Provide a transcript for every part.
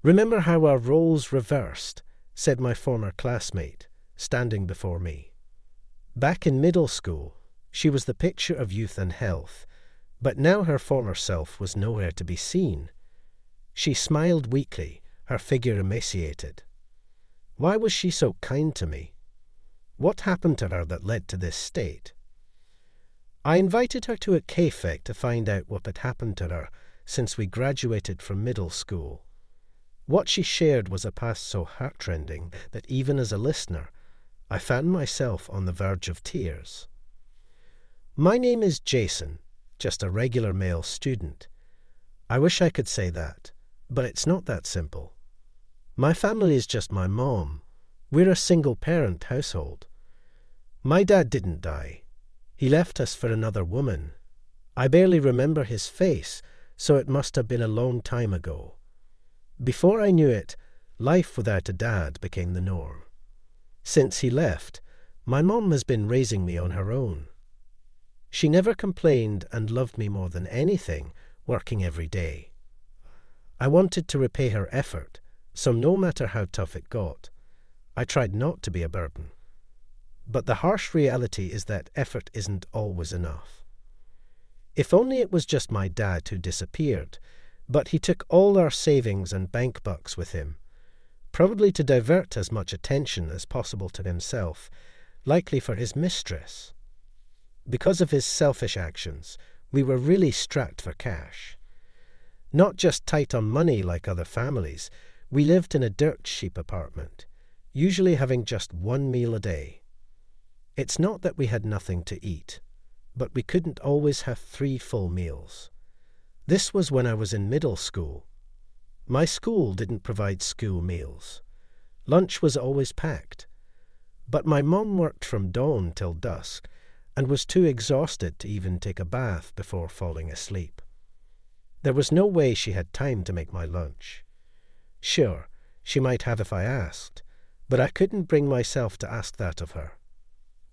"Remember how our roles reversed," said my former classmate, standing before me. Back in middle school, she was the picture of youth and health, but now her former self was nowhere to be seen. She smiled weakly, her figure emaciated. Why was she so kind to me? What happened to her that led to this state? I invited her to a cafe to find out what had happened to her since we graduated from middle school. What she shared was a past so heartrending that even as a listener, I found myself on the verge of tears. "My name is Jason, just a regular male student. I wish I could say that, but it's not that simple. My family is just my mom. We're a single-parent household. My dad didn't die. He left us for another woman. I barely remember his face, so it must have been a long time ago. Before I knew it, life without a dad became the norm. Since he left, my mom has been raising me on her own. She never complained and loved me more than anything, working every day. I wanted to repay her effort, so no matter how tough it got, I tried not to be a burden. But the harsh reality is that effort isn't always enough. If only it was just my dad who disappeared, but he took all our savings and bank bucks with him, probably to divert as much attention as possible to himself, likely for his mistress. Because of his selfish actions, we were really strapped for cash. Not just tight on money like other families, we lived in a dirt cheap apartment, usually having just one meal a day. It's not that we had nothing to eat, but we couldn't always have 3 full meals. This was when I was in middle school. My school didn't provide school meals. Lunch was always packed. But my mom worked from dawn till dusk and was too exhausted to even take a bath before falling asleep. There was no way she had time to make my lunch. Sure, she might have if I asked, but I couldn't bring myself to ask that of her.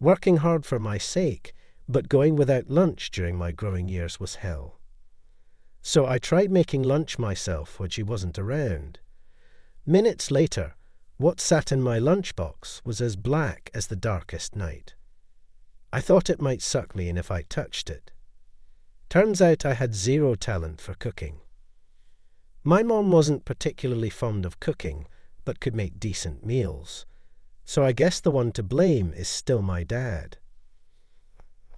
Working hard for my sake, but going without lunch during my growing years was hell. So I tried making lunch myself when she wasn't around. Minutes later, what sat in my lunchbox was as black as the darkest night. I thought it might suck me in if I touched it. Turns out I had 0 talent for cooking. My mom wasn't particularly fond of cooking, but could make decent meals. So I guess the one to blame is still my dad.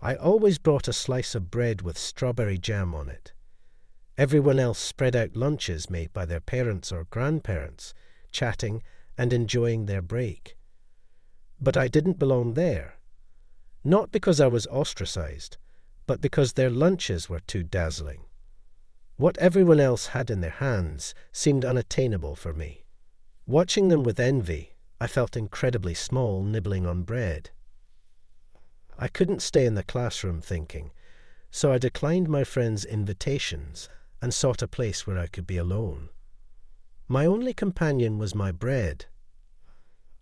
I always brought a slice of bread with strawberry jam on it. Everyone else spread out lunches made by their parents or grandparents, chatting and enjoying their break. But I didn't belong there. Not because I was ostracized, but because their lunches were too dazzling. What everyone else had in their hands seemed unattainable for me. Watching them with envy, I felt incredibly small nibbling on bread. I couldn't stay in the classroom thinking, so I declined my friends' invitations and sought a place where I could be alone. My only companion was my bread.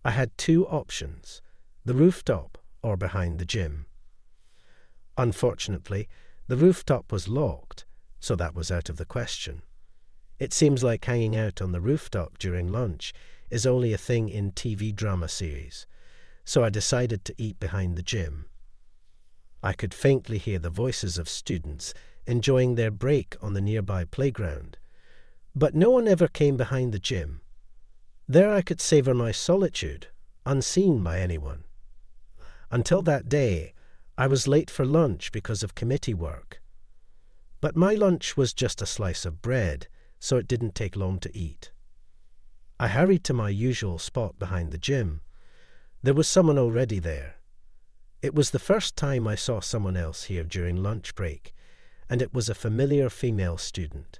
I had 2 options, the rooftop or behind the gym. Unfortunately, the rooftop was locked, so that was out of the question. It seems like hanging out on the rooftop during lunch is only a thing in TV drama series, so I decided to eat behind the gym. I could faintly hear the voices of students enjoying their break on the nearby playground, but no one ever came behind the gym. There I could savor my solitude, unseen by anyone. Until that day, I was late for lunch because of committee work. But my lunch was just a slice of bread, so it didn't take long to eat. I hurried to my usual spot behind the gym. There was someone already there. It was the first time I saw someone else here during lunch break, and it was a familiar female student.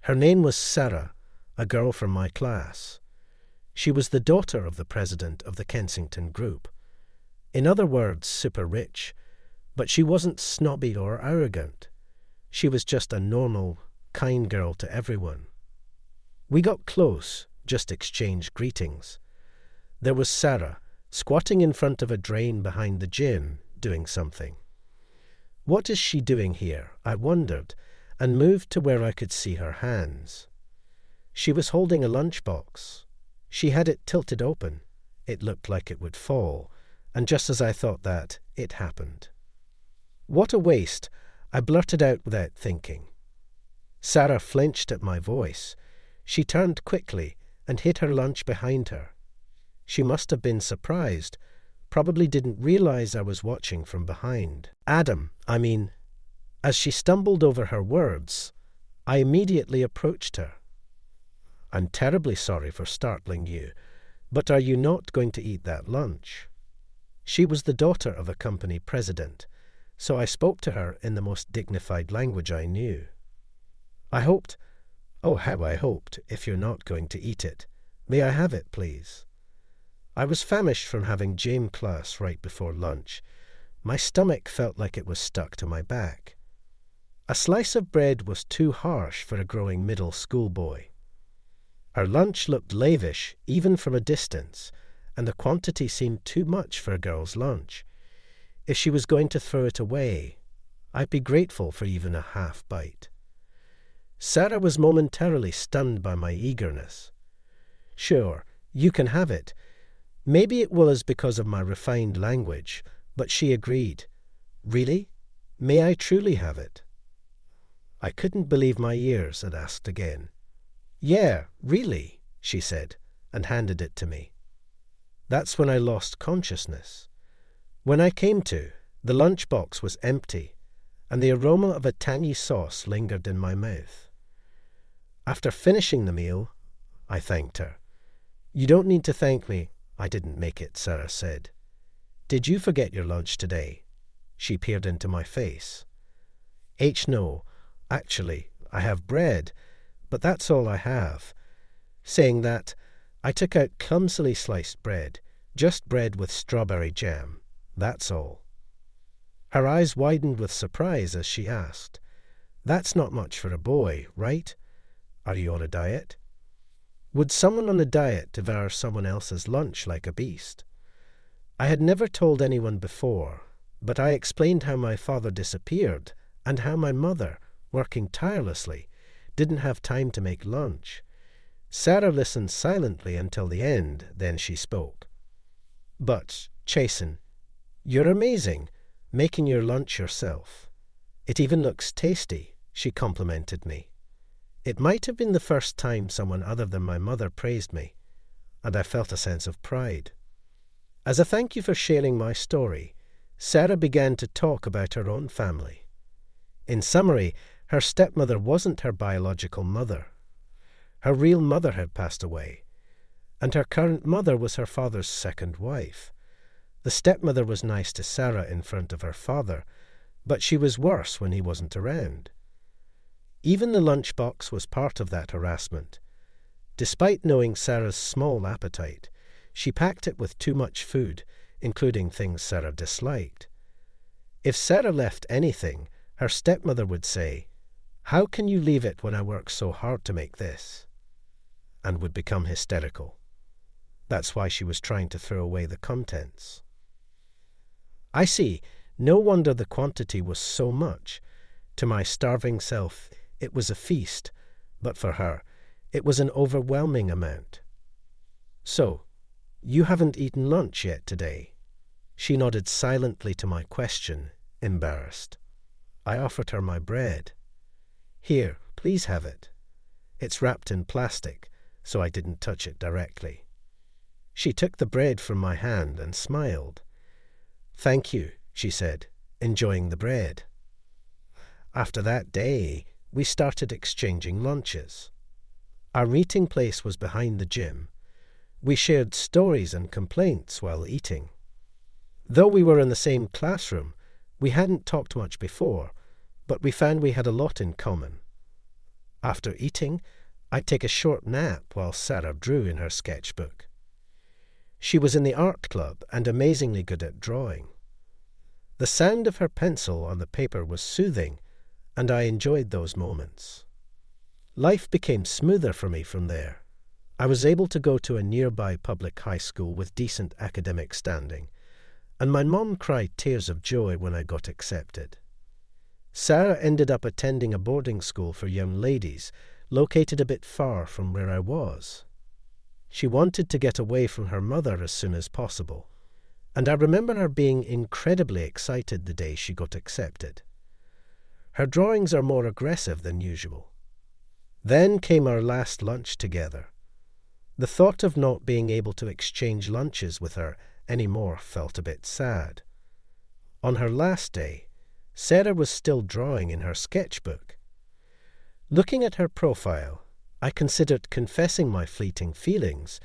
Her name was Sarah, a girl from my class. She was the daughter of the president of the Kensington group. In other words, super rich, but she wasn't snobby or arrogant. She was just a normal, kind girl to everyone. We got close, just exchanged greetings. There was Sarah, squatting in front of a drain behind the gym, doing something. What is she doing here? I wondered, and moved to where I could see her hands. She was holding a lunchbox. She had it tilted open. It looked like it would fall, and just as I thought that, it happened. "What a waste," I blurted out without thinking. Sarah flinched at my voice. She turned quickly and hid her lunch behind her. She must have been surprised, probably didn't realize I was watching from behind. As she stumbled over her words, I immediately approached her. "I'm terribly sorry for startling you, but are you not going to eat that lunch?" She was the daughter of a company president, so I spoke to her in the most dignified language I knew. How I hoped, if you're not going to eat it. May I have it, please?" I was famished from having gym class right before lunch. My stomach felt like it was stuck to my back. A slice of bread was too harsh for a growing middle school boy. Her lunch looked lavish, even from a distance, and the quantity seemed too much for a girl's lunch. If she was going to throw it away, I'd be grateful for even a half bite. Sarah was momentarily stunned by my eagerness. "Sure, you can have it." Maybe it was because of my refined language, but she agreed. "Really? May I truly have it?" I couldn't believe my ears and asked again. "Yeah, really," she said, and handed it to me. That's when I lost consciousness. When I came to, the lunchbox was empty, and the aroma of a tangy sauce lingered in my mouth. After finishing the meal, I thanked her. "You don't need to thank me. I didn't make it," Sarah said. "Did you forget your lunch today?" She peered into my face. No. Actually, I have bread, but that's all I have." Saying that, I took out clumsily sliced bread, just bread with strawberry jam. That's all. Her eyes widened with surprise as she asked, "That's not much for a boy, right? Are you on a diet?" Would someone on a diet devour someone else's lunch like a beast? I had never told anyone before, but I explained how my father disappeared and how my mother, working tirelessly, didn't have time to make lunch. Sarah listened silently until the end, then she spoke. "But, Chasen, you're amazing, making your lunch yourself. It even looks tasty," she complimented me. It might have been the first time someone other than my mother praised me, and I felt a sense of pride. As a thank you for sharing my story, Sarah began to talk about her own family. In summary, her stepmother wasn't her biological mother. Her real mother had passed away, and her current mother was her father's second wife. The stepmother was nice to Sarah in front of her father, but she was worse when he wasn't around. Even the lunchbox was part of that harassment. Despite knowing Sarah's small appetite, she packed it with too much food, including things Sarah disliked. If Sarah left anything, her stepmother would say, "How can you leave it when I work so hard to make this?" and would become hysterical. That's why she was trying to throw away the contents. I see. No wonder the quantity was so much. To my starving self, it was a feast, but for her, it was an overwhelming amount. "So, you haven't eaten lunch yet today?" She nodded silently to my question, embarrassed. I offered her my bread. "Here, please have it." It's wrapped in plastic, so I didn't touch it directly. She took the bread from my hand and smiled. "Thank you," she said, enjoying the bread. After that day, we started exchanging lunches. Our meeting place was behind the gym. We shared stories and complaints while eating. Though we were in the same classroom, we hadn't talked much before, but we found we had a lot in common. After eating, I'd take a short nap while Sarah drew in her sketchbook. She was in the art club and amazingly good at drawing. The sound of her pencil on the paper was soothing, and I enjoyed those moments. Life became smoother for me from there. I was able to go to a nearby public high school with decent academic standing, and my mom cried tears of joy when I got accepted. Sarah ended up attending a boarding school for young ladies, located a bit far from where I was. She wanted to get away from her mother as soon as possible, and I remember her being incredibly excited the day she got accepted. Her drawings are more aggressive than usual. Then came our last lunch together. The thought of not being able to exchange lunches with her anymore felt a bit sad. On her last day, Sarah was still drawing in her sketchbook. Looking at her profile, I considered confessing my fleeting feelings,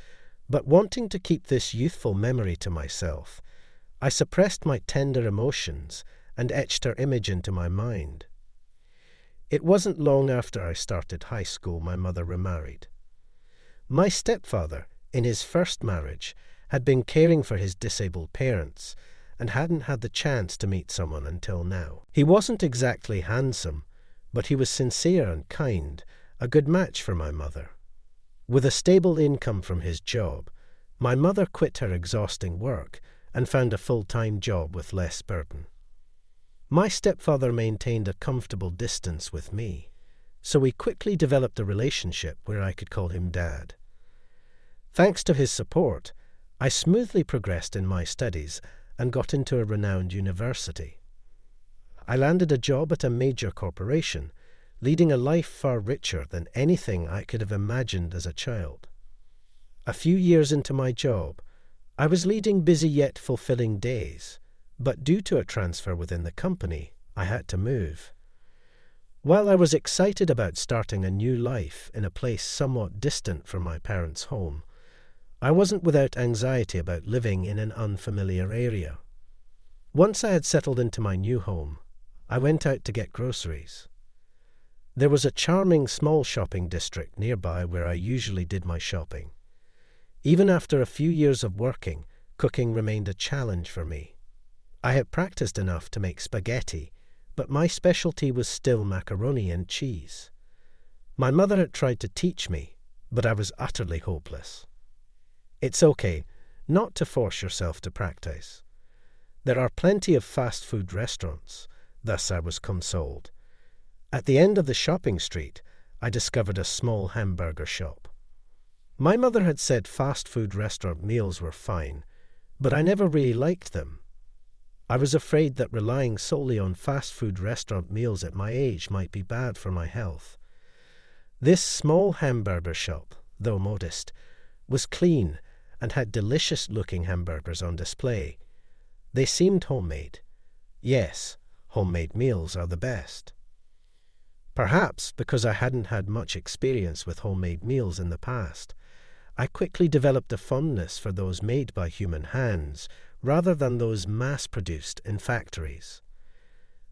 but wanting to keep this youthful memory to myself, I suppressed my tender emotions and etched her image into my mind. It wasn't long after I started high school my mother remarried. My stepfather, in his first marriage, had been caring for his disabled parents and hadn't had the chance to meet someone until now. He wasn't exactly handsome, but he was sincere and kind, a good match for my mother. With a stable income from his job, my mother quit her exhausting work and found a full-time job with less burden. My stepfather maintained a comfortable distance with me, so we quickly developed a relationship where I could call him Dad. Thanks to his support, I smoothly progressed in my studies and got into a renowned university. I landed a job at a major corporation, leading a life far richer than anything I could have imagined as a child. A few years into my job, I was leading busy yet fulfilling days, but due to a transfer within the company, I had to move. While I was excited about starting a new life in a place somewhat distant from my parents' home, I wasn't without anxiety about living in an unfamiliar area. Once I had settled into my new home, I went out to get groceries. There was a charming small shopping district nearby where I usually did my shopping. Even after a few years of working, cooking remained a challenge for me. I had practiced enough to make spaghetti, but my specialty was still macaroni and cheese. My mother had tried to teach me, but I was utterly hopeless. It's okay not to force yourself to practice. There are plenty of fast food restaurants, thus I was consoled. At the end of the shopping street, I discovered a small hamburger shop. My mother had said fast food restaurant meals were fine, but I never really liked them. I was afraid that relying solely on fast food restaurant meals at my age might be bad for my health. This small hamburger shop, though modest, was clean and had delicious-looking hamburgers on display. They seemed homemade. Yes, homemade meals are the best. Perhaps because I hadn't had much experience with homemade meals in the past, I quickly developed a fondness for those made by human hands rather than those mass-produced in factories.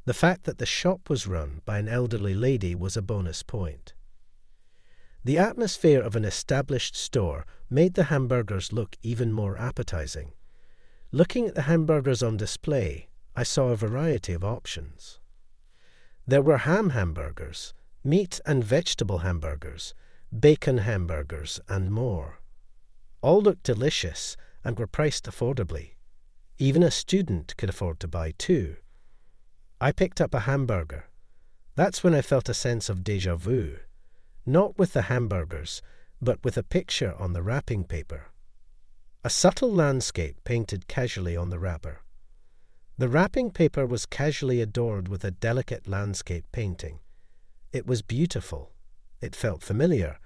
The fact that the shop was run by an elderly lady was a bonus point. The atmosphere of an established store made the hamburgers look even more appetizing. Looking at the hamburgers on display, I saw a variety of options. There were ham hamburgers, meat and vegetable hamburgers, bacon hamburgers, and more. All looked delicious and were priced affordably. Even a student could afford to buy two. I picked up a hamburger. That's when I felt a sense of déjà vu, not with the hamburgers, but with a picture on the wrapping paper. A subtle landscape painted casually on the wrapper. The wrapping paper was casually adorned with a delicate landscape painting. It was beautiful. It felt familiar,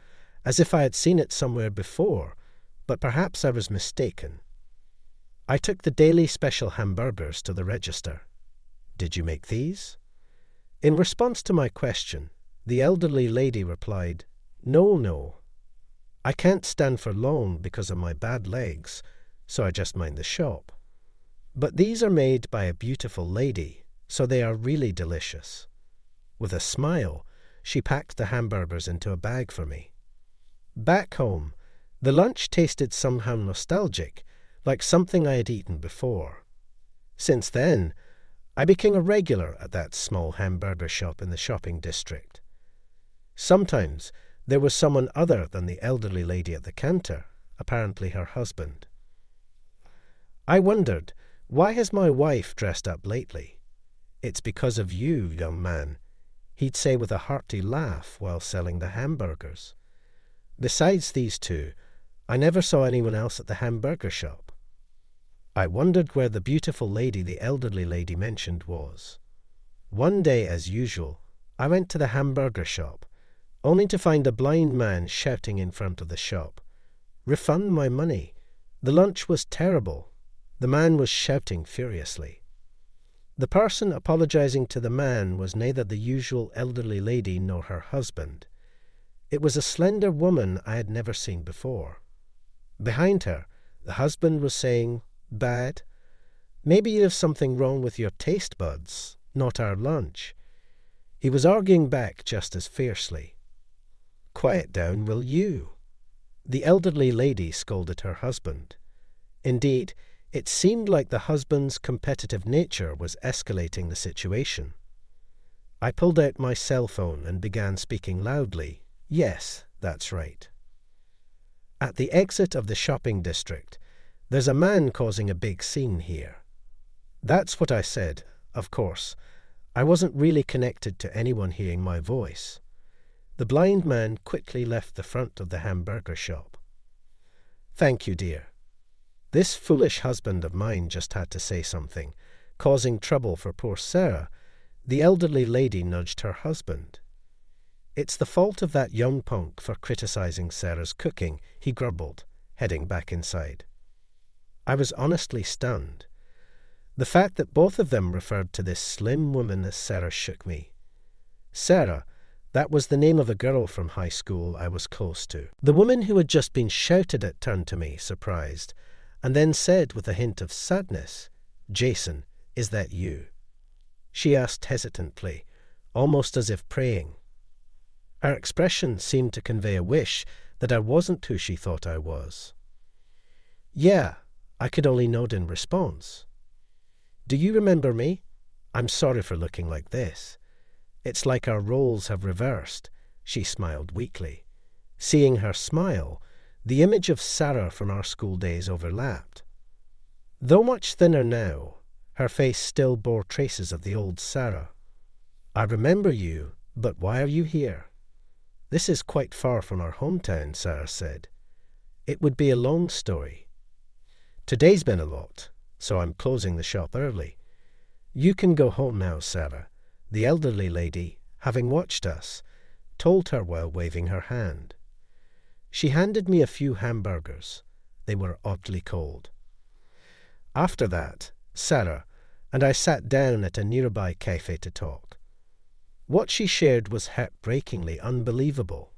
as if I had seen it somewhere before, but perhaps I was mistaken. I took the daily special hamburgers to the register. "Did you make these?" In response to my question, the elderly lady replied, No. I can't stand for long because of my bad legs, so I just mind the shop. But these are made by a beautiful lady, so they are really delicious." With a smile, she packed the hamburgers into a bag for me. Back home, the lunch tasted somehow nostalgic, like something I had eaten before. Since then, I became a regular at that small hamburger shop in the shopping district. Sometimes there was someone other than the elderly lady at the counter, apparently her husband. I wondered, why has my wife dressed up lately? "It's because of you, young man. he'd say with a hearty laugh while selling the hamburgers. Besides these two, I never saw anyone else at the hamburger shop. I wondered where the beautiful lady the elderly lady mentioned was. One day, as usual, I went to the hamburger shop, only to find a blind man shouting in front of the shop, "Refund my money. The lunch was terrible." The man was shouting furiously. The person apologizing to the man was neither the usual elderly lady nor her husband. It was a slender woman I had never seen before. Behind her, the husband was saying, "Bad? Maybe you have something wrong with your taste buds, not our lunch." He was arguing back just as fiercely. "Quiet down, will you?" The elderly lady scolded her husband. Indeed, it seemed like the husband's competitive nature was escalating the situation. I pulled out my cell phone and began speaking loudly. "Yes, that's right. At the exit of the shopping district, there's a man causing a big scene here." That's what I said, of course. I wasn't really connected to anyone hearing my voice. The blind man quickly left the front of the hamburger shop. "Thank you, dear." This foolish husband of mine just had to say something, causing trouble for poor Sarah. The elderly lady nudged her husband. "It's the fault of that young punk for criticizing Sarah's cooking," he grumbled, heading back inside. I was honestly stunned. The fact that both of them referred to this slim woman as Sarah shook me. Sarah, that was the name of a girl from high school I was close to. The woman who had just been shouted at turned to me, surprised, and then said with a hint of sadness, "Jason, is that you?" She asked hesitantly, almost as if praying. Her expression seemed to convey a wish that I wasn't who she thought I was. "Yeah," I could only nod in response. "Do you remember me? I'm sorry for looking like this. It's like our roles have reversed," she smiled weakly. Seeing her smile, the image of Sarah from our school days overlapped. Though much thinner now, her face still bore traces of the old Sarah. "I remember you, but why are you here?" "This is quite far from our hometown," Sarah said. "It would be a long story. Today's been a lot, so I'm closing the shop early. You can go home now, Sarah," the elderly lady, having watched us, told her while waving her hand. She handed me a few hamburgers. They were oddly cold. After that, Sarah and I sat down at a nearby cafe to talk. What she shared was heartbreakingly unbelievable.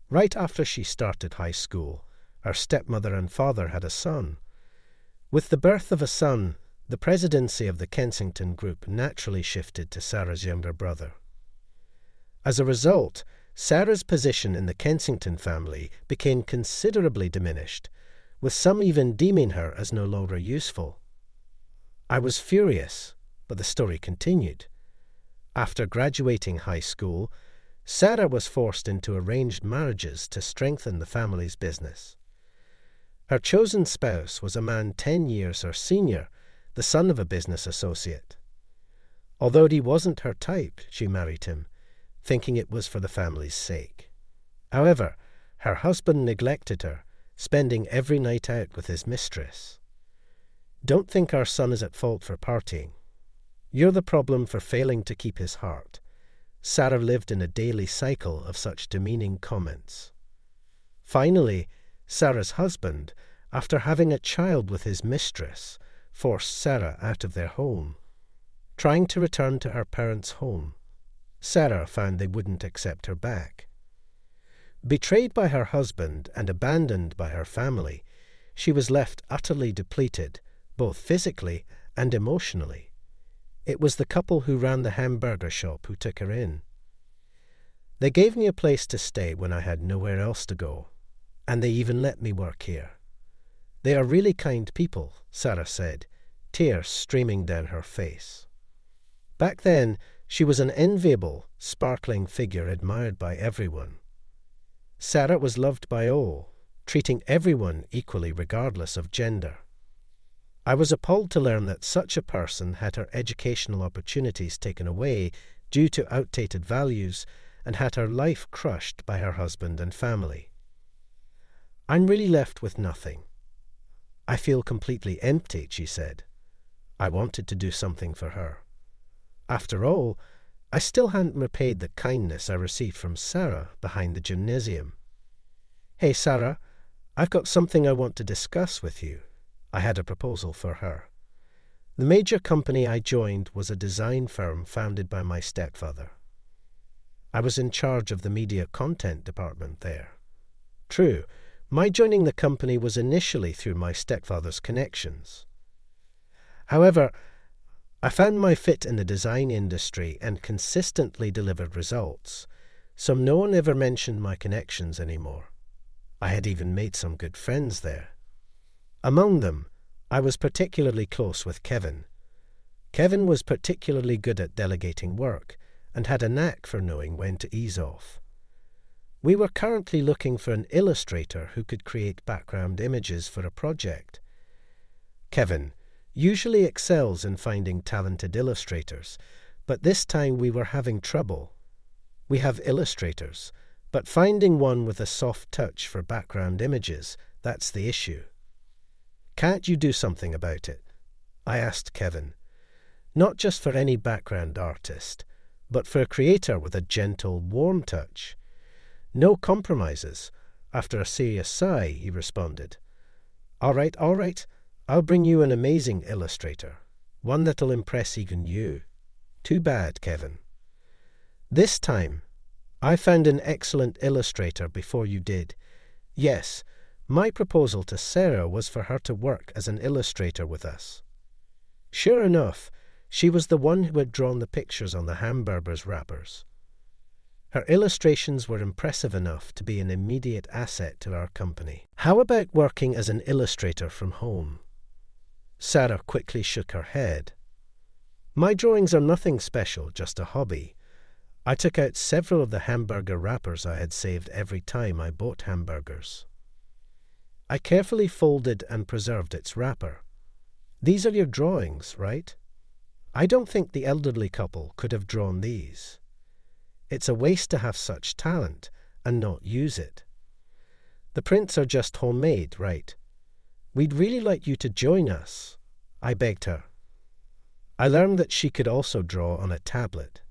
Right after she started high school, her stepmother and father had a son. With the birth of a son, the presidency of the Kensington Group naturally shifted to Sarah's younger brother. As a result, Sarah's position in the Kensington family became considerably diminished, with some even deeming her as no longer useful. I was furious, but the story continued. After graduating high school, Sarah was forced into arranged marriages to strengthen the family's business. Her chosen spouse was a man 10 years her senior, the son of a business associate. Although he wasn't her type, she married him, thinking it was for the family's sake. However, her husband neglected her, spending every night out with his mistress. "Don't think our son is at fault for partying. You're the problem for failing to keep his heart." Sarah lived in a daily cycle of such demeaning comments. Finally, Sarah's husband, after having a child with his mistress, forced Sarah out of their home. Trying to return to her parents' home, Sarah found they wouldn't accept her back. Betrayed by her husband and abandoned by her family, she was left utterly depleted, both physically and emotionally. It was the couple who ran the hamburger shop who took her in. They gave me a place to stay when I had nowhere else to go, and they even let me work here. "They are really kind people," Sarah said, tears streaming down her face. Back then, she was an enviable, sparkling figure admired by everyone. Sarah was loved by all, treating everyone equally regardless of gender. I was appalled to learn that such a person had her educational opportunities taken away due to outdated values and had her life crushed by her husband and family. I'm really left with nothing. I feel completely empty, she said. I wanted to do something for her. After all, I still hadn't repaid the kindness I received from Sarah behind the gymnasium. Hey, Sarah, I've got something I want to discuss with you. I had a proposal for her. The major company I joined was a design firm founded by my stepfather. I was in charge of the media content department there. True, my joining the company was initially through my stepfather's connections. However, I found my fit in the design industry and consistently delivered results, so no one ever mentioned my connections anymore. I had even made some good friends there. Among them, I was particularly close with Kevin. Kevin was particularly good at delegating work and had a knack for knowing when to ease off. We were currently looking for an illustrator who could create background images for a project. Kevin usually excels in finding talented illustrators, but this time we were having trouble. We have illustrators, but finding one with a soft touch for background images, that's the issue. Can't you do something about it? I asked Kevin. Not just for any background artist, but for a creator with a gentle, warm touch. No compromises. After a serious sigh, he responded. All right, I'll bring you an amazing illustrator, one that'll impress even you. Too bad, Kevin. This time, I found an excellent illustrator before you did. Yes, my proposal to Sarah was for her to work as an illustrator with us. Sure enough, she was the one who had drawn the pictures on the hamburgers wrappers. Her illustrations were impressive enough to be an immediate asset to our company. How about working as an illustrator from home? Sarah quickly shook her head. My drawings are nothing special, just a hobby. I took out several of the hamburger wrappers I had saved every time I bought hamburgers. I carefully folded and preserved its wrapper. These are your drawings, right? I don't think the elderly couple could have drawn these. It's a waste to have such talent and not use it. The prints are just homemade, right? We'd really like you to join us, I begged her. I learned that she could also draw on a tablet.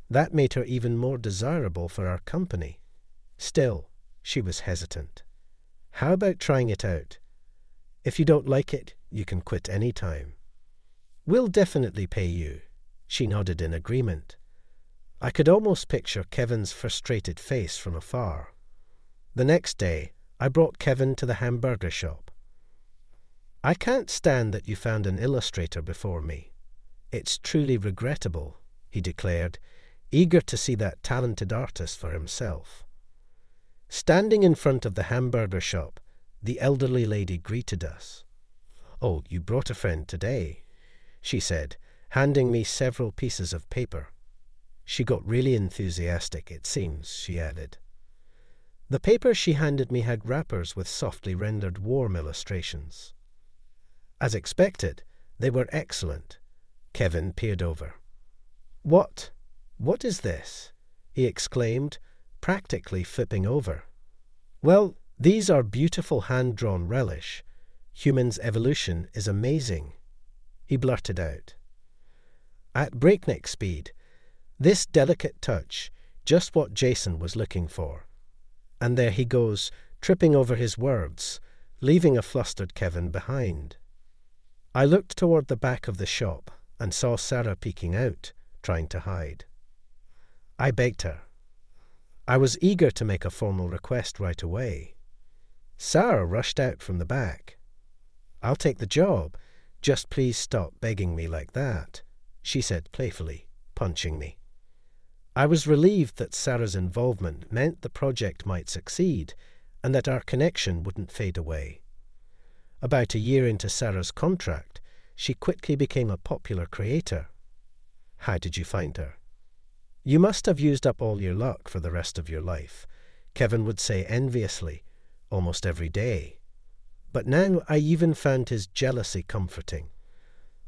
That made her even more desirable for our company. Still, she was hesitant. How about trying it out? If you don't like it, you can quit any time. We'll definitely pay you. She nodded in agreement. I could almost picture Kevin's frustrated face from afar. The next day, I brought Kevin to the hamburger shop. I can't stand that you found an illustrator before me. It's truly regrettable, he declared, eager to see that talented artist for himself. Standing in front of the hamburger shop, the elderly lady greeted us. Oh, you brought a friend today, she said, handing me several pieces of paper. She got really enthusiastic, it seems, she added. The paper she handed me had wrappers with softly rendered warm illustrations. As expected, they were excellent. Kevin peered over. What is this? He exclaimed, practically flipping over. Well, these are beautiful hand-drawn relish. Humans' evolution is amazing, he blurted out. At breakneck speed, this delicate touch, just what Jason was looking for. And there he goes, tripping over his words, leaving a flustered Kevin behind. I looked toward the back of the shop and saw Sarah peeking out, trying to hide. I begged her. I was eager to make a formal request right away. Sarah rushed out from the back. I'll take the job. Just please stop begging me like that, she said playfully, punching me. I was relieved that Sarah's involvement meant the project might succeed and that our connection wouldn't fade away. About a year into Sarah's contract, she quickly became a popular creator. How did you find her? You must have used up all your luck for the rest of your life, Kevin would say enviously, almost every day. But now I even found his jealousy comforting.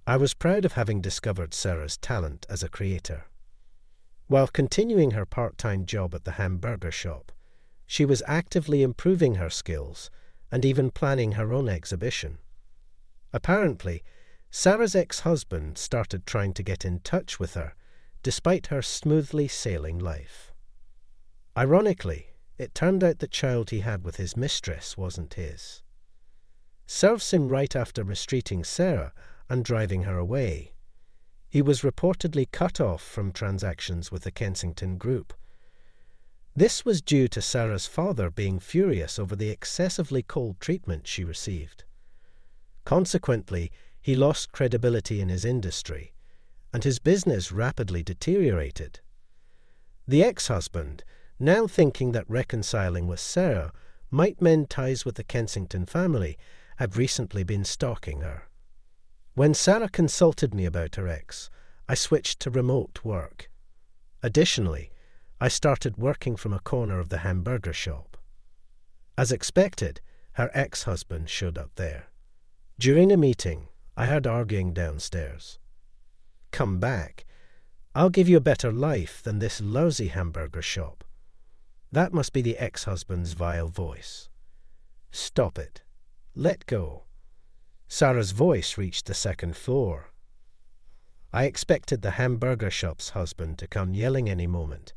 I was proud of having discovered Sarah's talent as a creator. While continuing her part-time job at the hamburger shop, she was actively improving her skills and even planning her own exhibition. Apparently, Sarah's ex-husband started trying to get in touch with her, despite her smoothly sailing life. Ironically, it turned out the child he had with his mistress wasn't his. Serves him right after mistreating Sarah and driving her away. He was reportedly cut off from transactions with the Kensington Group. This was due to Sarah's father being furious over the excessively cold treatment she received. Consequently, he lost credibility in his industry, and his business rapidly deteriorated. The ex-husband, now thinking that reconciling with Sarah might mend ties with the Kensington family, had recently been stalking her. When Sarah consulted me about her ex, I switched to remote work. Additionally, I started working from a corner of the hamburger shop. As expected, her ex-husband showed up there. During a meeting, I heard arguing downstairs. "Come back. I'll give you a better life than this lousy hamburger shop." That must be the ex-husband's vile voice. "Stop it. Let go." Sarah's voice reached the second floor. I expected the hamburger shop's husband to come yelling any moment,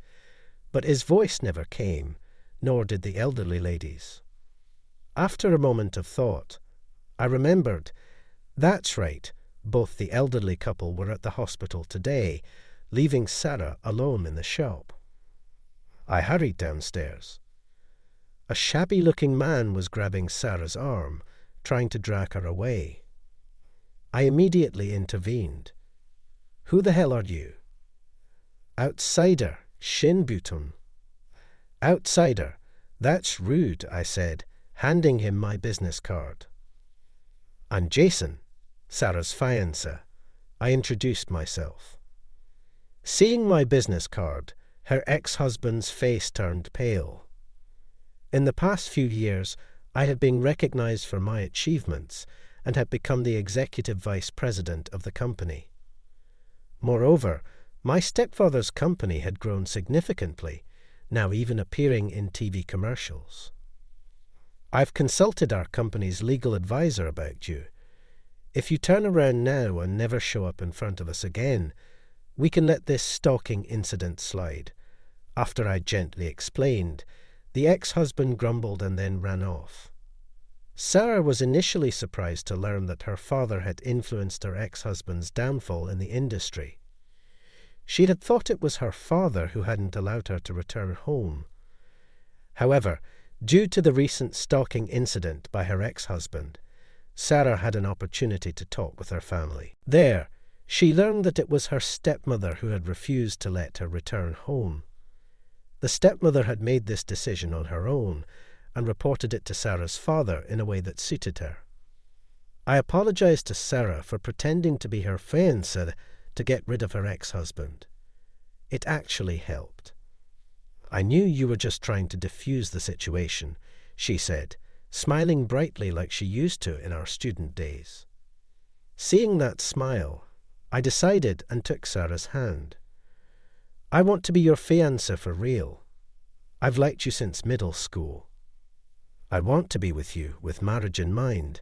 but his voice never came, nor did the elderly lady's. After a moment of thought, I remembered, that's right, both the elderly couple were at the hospital today, leaving Sarah alone in the shop. I hurried downstairs. A shabby-looking man was grabbing Sarah's arm, trying to drag her away. I immediately intervened. "Who the hell are you?" "Outsider, Shinbutun." "Outsider, that's rude," I said, handing him my business card. "I'm Jason, Sarah's fiancé." I introduced myself. Seeing my business card, her ex-husband's face turned pale. In the past few years, I had been recognized for my achievements and had become the executive vice president of the company. Moreover, my stepfather's company had grown significantly, now even appearing in TV commercials. "I've consulted our company's legal advisor about you. If you turn around now and never show up in front of us again, we can let this stalking incident slide." After I gently explained, the ex-husband grumbled and then ran off. Sarah was initially surprised to learn that her father had influenced her ex-husband's downfall in the industry. She had thought it was her father who hadn't allowed her to return home. However, due to the recent stalking incident by her ex-husband, Sarah had an opportunity to talk with her family. There, she learned that it was her stepmother who had refused to let her return home. The stepmother had made this decision on her own and reported it to Sarah's father in a way that suited her. I apologized to Sarah for pretending to be her fiancé to get rid of her ex-husband. It actually helped. "I knew you were just trying to defuse the situation," she said, smiling brightly like she used to in our student days. Seeing that smile, I decided and took Sarah's hand. "I want to be your fiancé for real. I've liked you since middle school. I want to be with you, with marriage in mind,"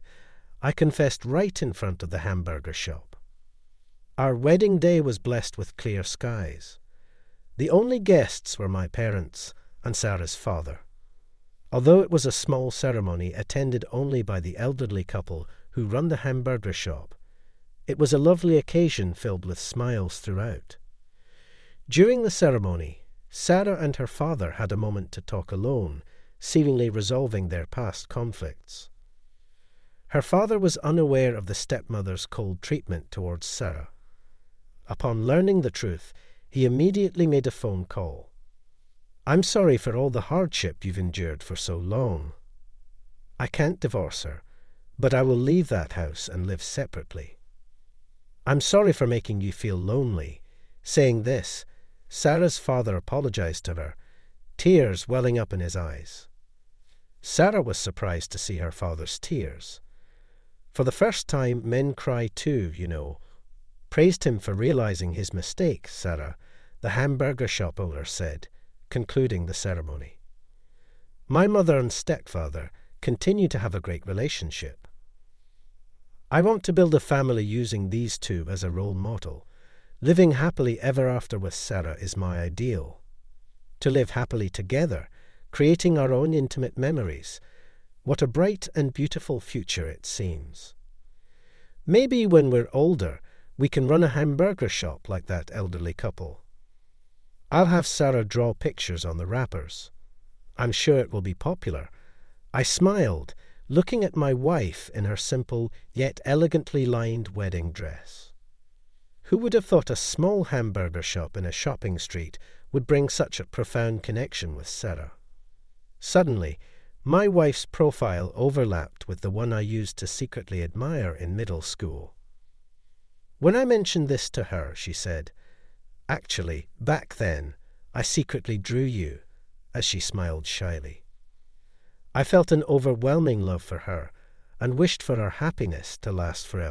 I confessed right in front of the hamburger shop. Our wedding day was blessed with clear skies. The only guests were my parents and Sarah's father. Although it was a small ceremony attended only by the elderly couple who run the hamburger shop, it was a lovely occasion filled with smiles throughout. During the ceremony, Sarah and her father had a moment to talk alone, seemingly resolving their past conflicts. Her father was unaware of the stepmother's cold treatment towards Sarah. Upon learning the truth, he immediately made a phone call. "I'm sorry for all the hardship you've endured for so long. I can't divorce her, but I will leave that house and live separately. I'm sorry for making you feel lonely." Saying this, Sarah's father apologized to her, tears welling up in his eyes. Sarah was surprised to see her father's tears. For the first time, men cry too, you know. Praised him for realizing his mistake, Sarah, the hamburger shop owner said, concluding the ceremony. My mother and stepfather continue to have a great relationship. I want to build a family using these two as a role model. Living happily ever after with Sarah is my ideal. To live happily together, creating our own intimate memories. What a bright and beautiful future it seems. Maybe when we're older, we can run a hamburger shop like that elderly couple. I'll have Sarah draw pictures on the wrappers. I'm sure it will be popular. I smiled, looking at my wife in her simple yet elegantly lined wedding dress. Who would have thought a small hamburger shop in a shopping street would bring such a profound connection with Sarah? Suddenly, my wife's profile overlapped with the one I used to secretly admire in middle school. When I mentioned this to her, she said, "Actually, back then, I secretly drew you," as she smiled shyly. I felt an overwhelming love for her and wished for her happiness to last forever.